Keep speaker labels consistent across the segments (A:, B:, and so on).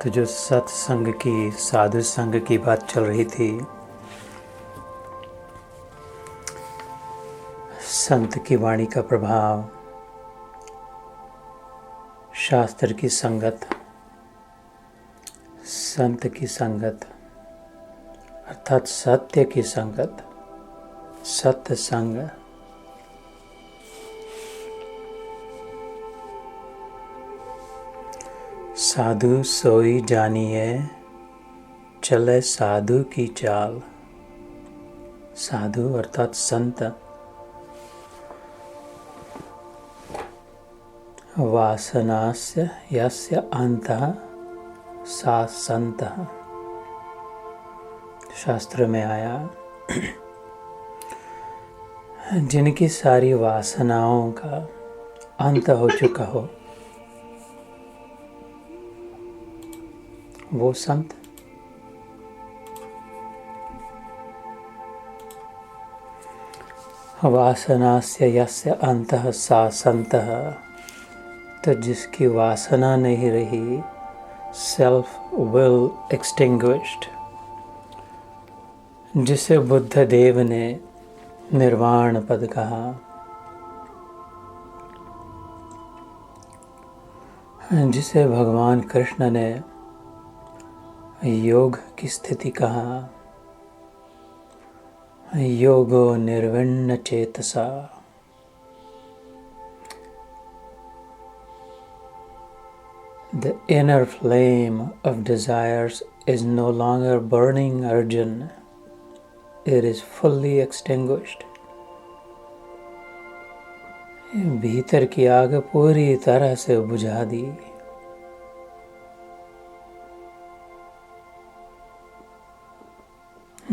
A: तो जो सत्संग की साधु संग की बात चल रही थी, संत की वाणी का प्रभाव, शास्त्र की संगत, संत की संगत अर्थात सत्य की संगत, सत्संग। साधु सोई जानिए चले साधु की चाल। साधु अर्थात संत वासनास्य यस्य अंतः सा संतः। शास्त्र में आया जिनकी सारी वासनाओं का अंत हो चुका हो वो संत। वासनास्य यस्य अंतः सा संतः, तो जिसकी वासना नहीं रही, सेल्फ विल एक्सटिंग्विश्ड, जिसे बुद्ध देव ने निर्वाण पद कहा, जिसे भगवान कृष्ण ने योग की स्थिति कहा, योगो निर्विण्ण चेतसा। The inner flame of desires is no longer burning Arjun. It is fully extinguished. भीतर की आग पूरी तरह से बुझा दी।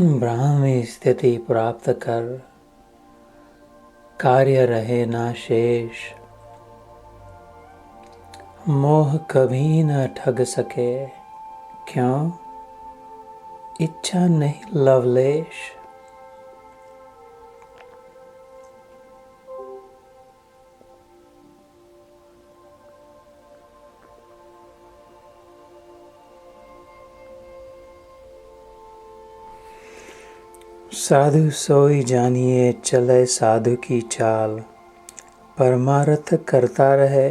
A: ब्राह्मी स्थिति प्राप्त कर कार्य रहे ना शेष। मोह कभी न ठग सके, क्यों? इच्छा नहीं लवलेश। साधु सोई जानिए चले साधु की चाल। परमार्थ करता रहे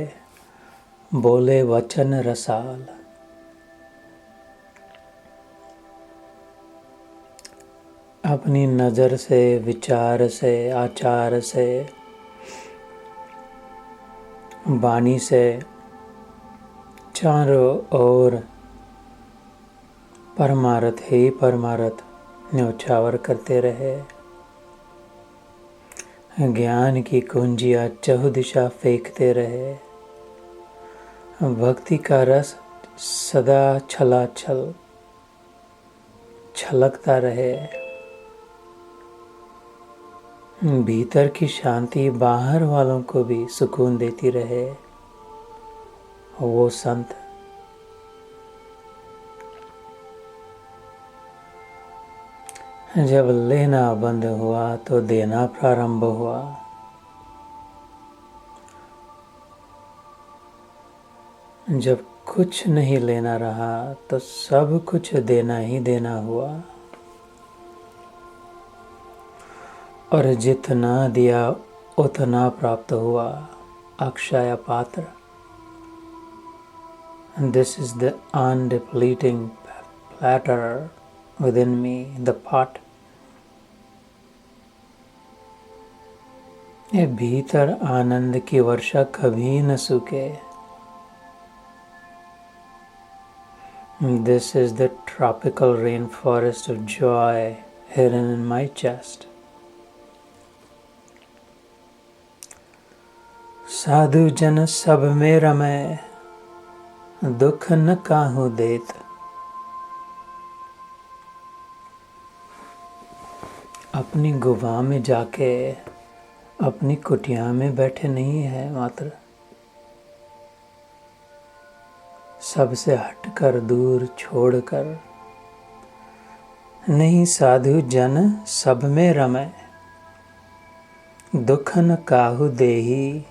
A: बोले वचन रसाल। अपनी नज़र से, विचार से, आचार से, वाणी से चारों ओर परमार्थ ही परमार्थ न्यौछावर करते रहे। ज्ञान की कुंजियाँ चहुदिशा फेंकते रहे। भक्ति का रस सदा छलाछल छलकता रहे। भीतर की शांति बाहर वालों को भी सुकून देती रहे। वो संत। जब लेना बंद हुआ तो देना प्रारंभ हुआ। जब कुछ नहीं लेना रहा तो सब कुछ देना ही देना हुआ। और जितना दिया उतना प्राप्त हुआ। अक्षय पात्र। This is the undepleting platter within me, the pot. ये भीतर आनंद की वर्षा कभी न सूखे। This is the tropical rainforest of joy hidden in my chest. साधु जन सब में रमे, दुख न काहू देत। अपनी गुफा में जाके अपनी कुटिया में बैठे नहीं है मात्र, सबसे हटकर दूर छोड़कर। नहीं साधु जन सब में रमे, दुख न काहू देही।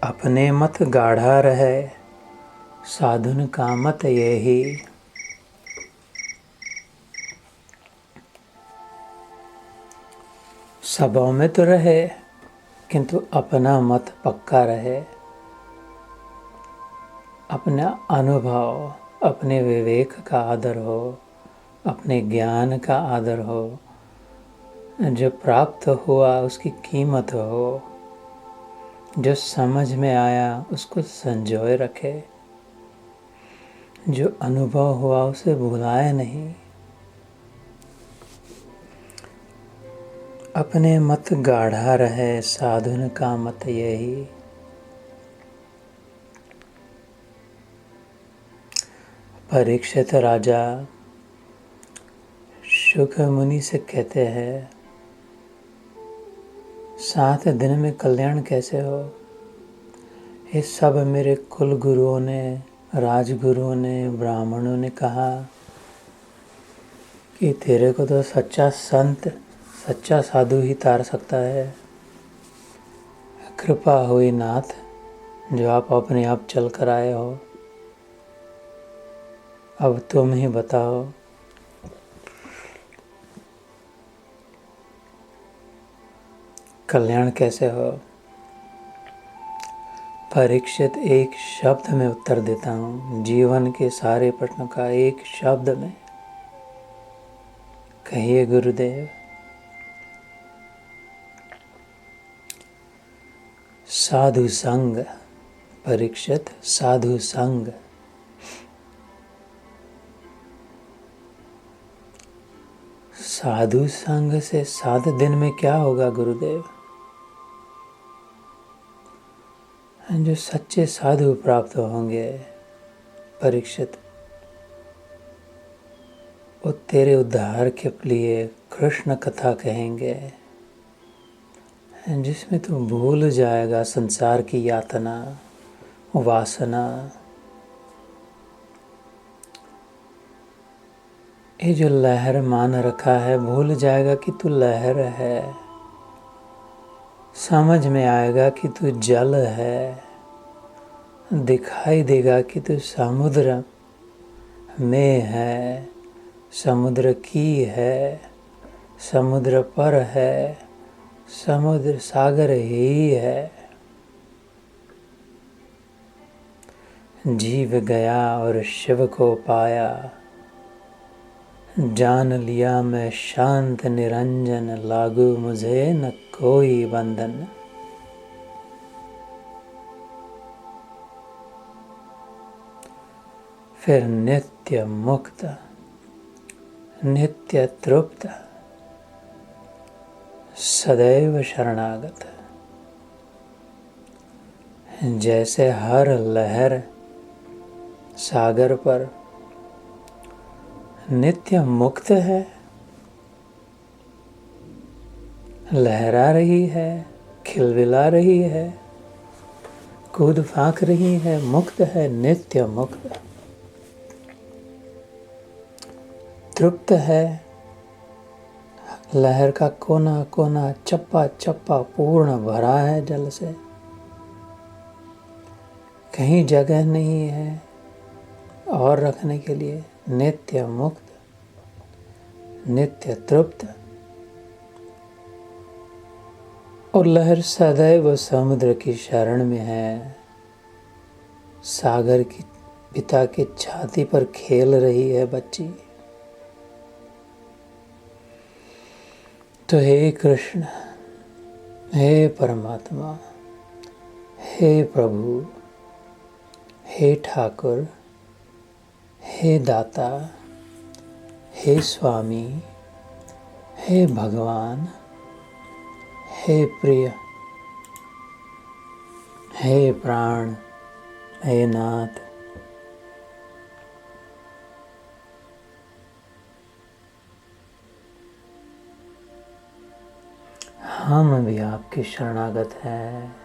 A: अपने मत गाढ़ा रहे, साधुन का मत यही, सबों में तो रहे किंतु अपना मत पक्का रहे। अपना अनुभव, अपने विवेक का आदर हो, अपने ज्ञान का आदर हो, जो प्राप्त हुआ उसकी कीमत हो, जो समझ में आया उसको संजोए रखे, जो अनुभव हुआ उसे भुलाए नहीं। अपने मत गाढ़ा रहे, साधुन का मत यही। परीक्षित राजा शुक मुनि से कहते हैं, 7 दिन में कल्याण कैसे हो? ये सब मेरे कुल गुरुओं ने, राजगुरुओं ने, ब्राह्मणों ने कहा कि तेरे को तो सच्चा संत, सच्चा साधु ही तार सकता है। कृपा हुई नाथ, जो आप अपने आप चल कर आए हो। अब तुम ही बताओ, कल्याण कैसे हो? परीक्षित, एक शब्द में उत्तर देता हूँ, जीवन के सारे प्रश्नों का एक शब्द में। कहिए गुरुदेव। साधु संग। परीक्षित, साधु संग। साधु संग से 7 दिन में क्या होगा गुरुदेव? जो सच्चे साधु प्राप्त होंगे परीक्षित, वो तेरे उद्धार के लिए कृष्ण कथा कहेंगे, जिसमें तू भूल जाएगा संसार की यातना, वासना। ये जो लहर मान रखा है, भूल जाएगा कि तू लहर है। समझ में आएगा कि तू जल है। दिखाई देगा कि तू समुद्र में है, समुद्र की है, समुद्र पर है, समुद्र सागर ही है। जीव गया और शिव को पाया, जान लिया मैं शांत निरंजन, लागू मुझे न कोई बंधन। फिर नित्य मुक्त, नित्य तृप्त, सदैव शरणागत। जैसे हर लहर सागर पर नित्य मुक्त है, लहरा रही है, खिलबिला रही है, कूद फांक रही है, मुक्त है, नित्य मुक्त। तृप्त है, लहर का कोना कोना, चप्पा चप्पा पूर्ण भरा है जल से, कहीं जगह नहीं है और रखने के लिए। नित्य मुक्त, नित्य तृप्त। और लहर सदैव समुद्र की शरण में है, सागर की पिता की छाती पर खेल रही है बच्ची। तो हे कृष्ण, हे परमात्मा, हे प्रभु, हे ठाकुर, हे दाता, हे स्वामी, हे भगवान, हे प्रिय, हे प्राण, हे नाथ, हम भी आपके शरणागत हैं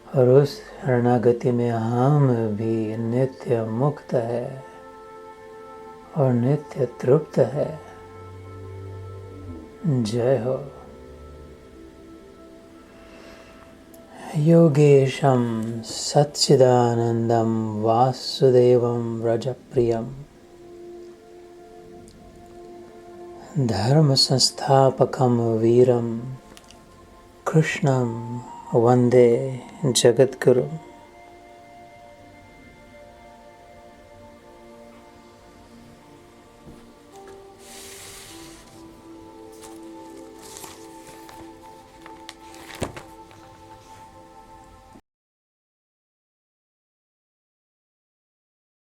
A: और उस शरणागति में हम भी नित्य मुक्त है और नित्य तृप्त है। जय हो। योगेशं सच्चिदानन्दं वासुदेवं व्रजप्रियं धर्मसंस्थापकं वीरं कृष्णं वन्दे जगद्गुरुम्।